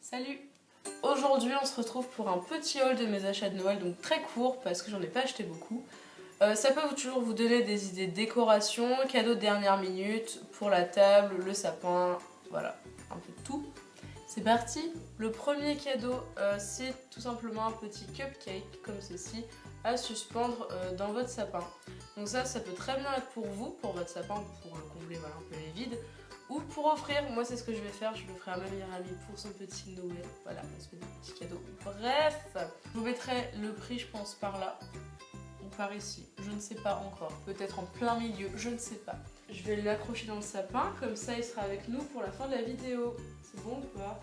Salut! Aujourd'hui on se retrouve pour un petit haul de mes achats de Noël, donc très court parce que j'en ai pas acheté beaucoup. Ça peut toujours vous donner des idées de décoration, cadeaux de dernière minute, pour la table, le sapin, voilà, un peu de tout. C'est parti! Le premier cadeau, c'est tout simplement un petit cupcake comme ceci à suspendre dans votre sapin. Donc ça peut très bien être pour vous, pour votre sapin, pour le combler, voilà, un peu les vides. Ou pour offrir, moi c'est ce que je vais faire, je le ferai à ma meilleure amie pour son petit Noël. Voilà, on se fait des petits cadeaux. Bref, je vous mettrai le prix je pense par là, ou par ici, je ne sais pas encore. Peut-être en plein milieu, je ne sais pas. Je vais l'accrocher dans le sapin, comme ça il sera avec nous pour la fin de la vidéo. C'est bon ou pas?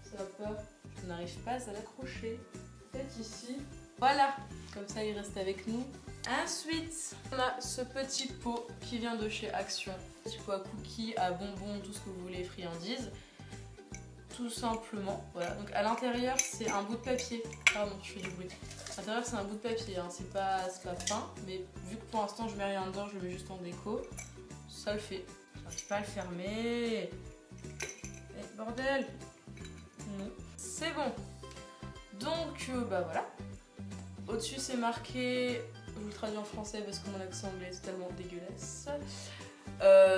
Ça va pas? Je n'arrive pas à l'accrocher. Peut-être ici. Voilà, comme ça il reste avec nous. Ensuite, on a ce petit pot qui vient de chez Action. Petit pot à cookies, à bonbons, tout ce que vous voulez, friandises. Tout simplement, voilà. Donc à l'intérieur, c'est un bout de papier. Pardon, je fais du bruit. À l'intérieur, c'est un bout de papier, hein. C'est pas fin, mais vu que pour l'instant, je mets rien dedans, je le mets juste en déco. Ça le fait. J'arrive pas à le fermer. Eh, bordel! Non. C'est bon. Donc, bah voilà. Au-dessus, c'est marqué... Je vous le traduis en français parce que mon accent anglais est tellement dégueulasse.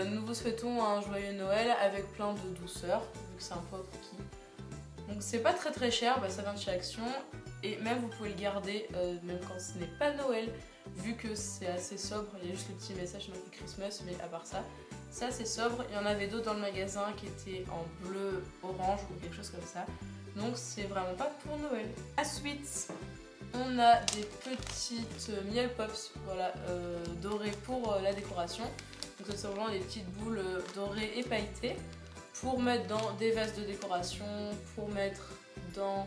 Nous vous souhaitons un joyeux Noël avec plein de douceur, vu que c'est un pot à cookies. Donc c'est pas très cher, bah, ça vient de chez Action. Et même vous pouvez le garder, même quand ce n'est pas Noël, vu que c'est assez sobre. Il y a juste le petit message marqué Christmas, mais à part ça, c'est assez sobre. Il y en avait d'autres dans le magasin qui étaient en bleu, orange ou quelque chose comme ça. Donc c'est vraiment pas pour Noël. Ensuite, on a des petites miel pops, voilà, dorées pour la décoration. Donc ça c'est vraiment des petites boules dorées et pailletées pour mettre dans des vases de décoration, pour mettre dans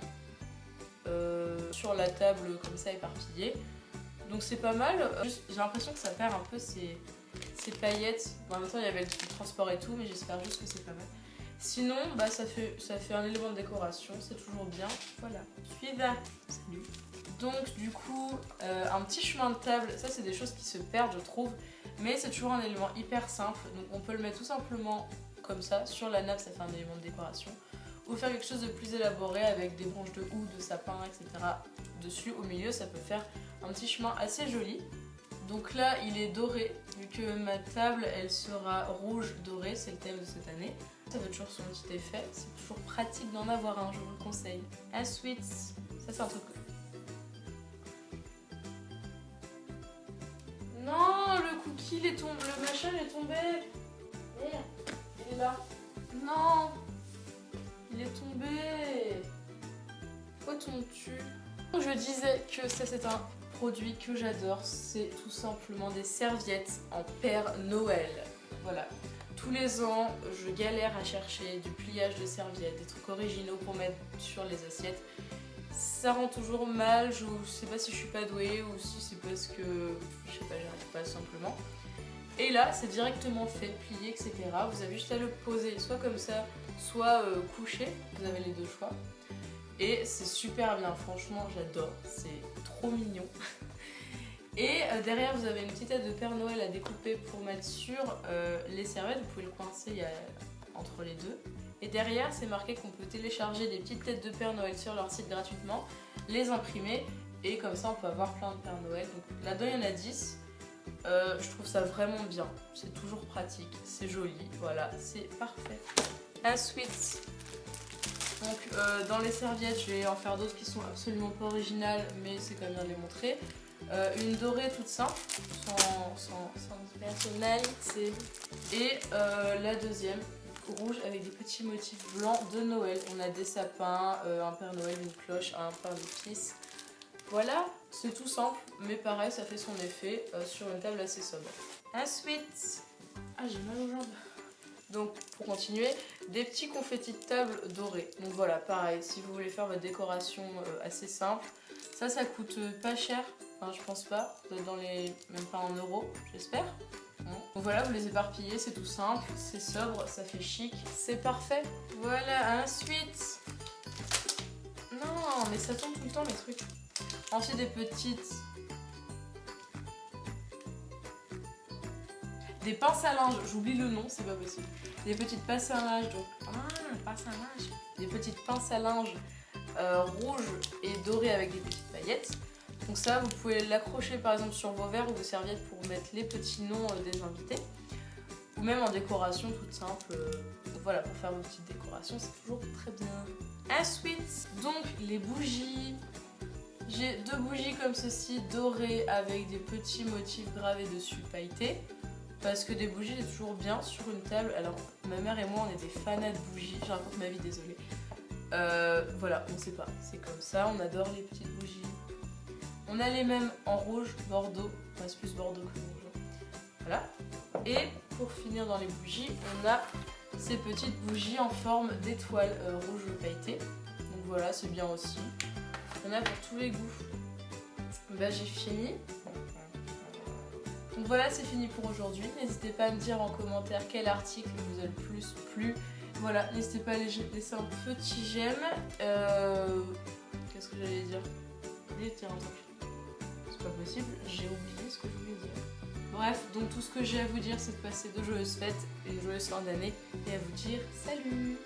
sur la table comme ça éparpillée. Donc c'est pas mal. J'ai l'impression que ça perd un peu ses paillettes. Bon, en même temps il y avait le transport et tout, mais j'espère juste que c'est pas mal. Sinon, bah, ça fait un élément de décoration, c'est toujours bien. Voilà. Suivant. Salut. Donc du coup, un petit chemin de table, ça c'est des choses qui se perdent je trouve, mais c'est toujours un élément hyper simple, donc on peut le mettre tout simplement comme ça, sur la nappe ça fait un élément de décoration, ou faire quelque chose de plus élaboré avec des branches de houx, de sapin, etc. dessus, au milieu ça peut faire un petit chemin assez joli. Donc là il est doré, vu que ma table elle sera rouge doré, c'est le thème de cette année. Ça fait toujours son petit effet, c'est toujours pratique d'en avoir un, je vous le conseille. Ensuite, ça c'est un truc... Non, le cookie, le machin il est tombé. Merde, il est là. Non, il est tombé. Pourquoi tombes-tu? Je disais que ça c'est un produit que j'adore. C'est tout simplement des serviettes en Père Noël. Voilà. Tous les ans, je galère à chercher du pliage de serviettes, des trucs originaux pour mettre sur les assiettes. Ça rend toujours mal, je sais pas si je suis pas douée ou si c'est parce que je sais pas, j'arrive pas simplement. Et là c'est directement fait, plié, etc. Vous avez juste à le poser soit comme ça, soit couché, vous avez les deux choix. Et c'est super bien, franchement j'adore, c'est trop mignon. Et derrière vous avez une petite tête de Père Noël à découper pour mettre sur les serviettes, vous pouvez le coincer entre les deux. Et derrière c'est marqué qu'on peut télécharger des petites têtes de Père Noël sur leur site gratuitement, les imprimer et comme ça on peut avoir plein de Père Noël. Donc là-dedans il y en a 10, je trouve ça vraiment bien, c'est toujours pratique, c'est joli, voilà, c'est parfait. Ensuite, donc dans les serviettes je vais en faire d'autres qui sont absolument pas originales mais c'est quand même bien de les montrer. Une dorée toute simple, sans personnalité. Et la deuxième, rouge avec des petits motifs blancs de Noël. On a des sapins, un Père Noël, une cloche, un pain d'épices. Voilà, c'est tout simple, mais pareil, ça fait son effet sur une table assez sobre. Ensuite, ah j'ai mal aux jambes. Donc pour continuer, des petits confettis de table dorés. Donc voilà, pareil, si vous voulez faire votre décoration assez simple, ça coûte pas cher. Enfin, je pense pas, ça doit être dans les... même pas en euros, j'espère. Donc voilà, vous les éparpillez, c'est tout simple, c'est sobre, ça fait chic, c'est parfait. Voilà, ensuite... Non, mais ça tombe tout le temps les trucs. Ensuite des petites... Des pinces à linge, j'oublie le nom, c'est pas possible. Des petites pinces à linge, donc... Ah, pince à linge. des petites pinces à linge rouges et dorées avec des petites paillettes. Donc ça, vous pouvez l'accrocher par exemple sur vos verres ou vos serviettes pour mettre les petits noms des invités. Ou même en décoration toute simple, voilà, pour faire vos petites décorations, c'est toujours très bien. Ensuite, donc les bougies. J'ai 2 bougies comme ceci, dorées avec des petits motifs gravés dessus, pailletés. Parce que des bougies, c'est toujours bien sur une table. Alors, ma mère et moi, on est des fanats de bougies. Je raconte ma vie, désolée. Voilà, on sait pas. C'est comme ça, on adore les petites bougies. On a les mêmes en rouge, bordeaux. Enfin, c'est plus bordeaux que rouge. Voilà. Et pour finir dans les bougies, on a ces petites bougies en forme d'étoiles rouge pailletées. Donc voilà, c'est bien aussi. On a pour tous les goûts. Bah, j'ai fini. Donc voilà, c'est fini pour aujourd'hui. N'hésitez pas à me dire en commentaire quel article vous a le plus plu. Voilà, n'hésitez pas à laisser un petit j'aime. Qu'est-ce que j'allais dire? J'ai oublié de dire un truc. C'est pas possible, j'ai oublié ce que je voulais dire. Bref, donc tout ce que j'ai à vous dire, c'est de passer de joyeuses fêtes, une joyeuse fin d'année et à vous dire salut!